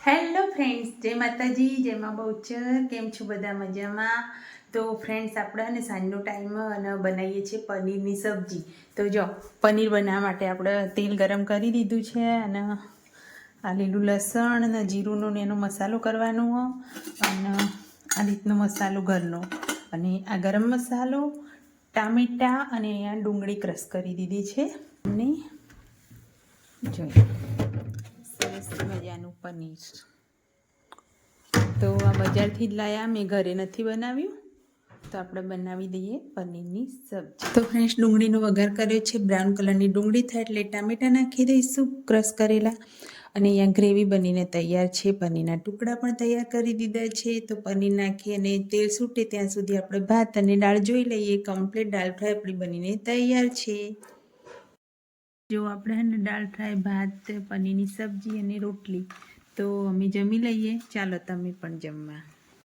Hello friends, જય માતાજી, જય મા બહુચર. કેમ છો બધા? મજામાં? તો ફ્રેન્ડ્સ, આપણે સાંજનો ટાઈમ અને બનાવીએ છીએ પનીરની સબ્જી. તો જો પનીર બનાવવા માટે આપણે તેલ ગરમ કરી દીધું છે અને આ લીલું લસણ અને જીરુંનો ને એનો મસાલો કરવાનો અને આ રીતનો મસાલો ઘરનો અને આ ગરમ મસાલો, ટામેટાં અને અહીંયા ડુંગળી ક્રશ કરી દીધી છે અને જોઈએ સરસ મજાનું પનીર. તો આ બજારથી જ લાયા, મેં ઘરે નથી બનાવ્યું. તો આપણે બનાવી દઈએ પનીરની સબ્જી. તો ફ્રેન્ડ્સ, ડુંગળીનો વઘાર કર્યો છે. બ્રાઉન કલરની ડુંગળી થાય એટલે ટામેટાં નાખી દઈશું ક્રશ કરેલા. અને અહીંયા ગ્રેવી બનીને તૈયાર છે. પનીરના ટુકડા પણ તૈયાર કરી દીધા છે. તો પનીર નાખી અને તેલ છૂટે ત્યાં સુધી આપણે ભાત અને દાળ જોઈ લઈએ. કમ્પ્લીટ દાળ ફ્રાય આપણી બનીને તૈયાર છે. જો આપણે દાળ ફ્રાય, ભાત, પનીરની સબ્જી અને રોટલી. તો અમે જમી લઈએ. ચાલો તમે પણ જમવા.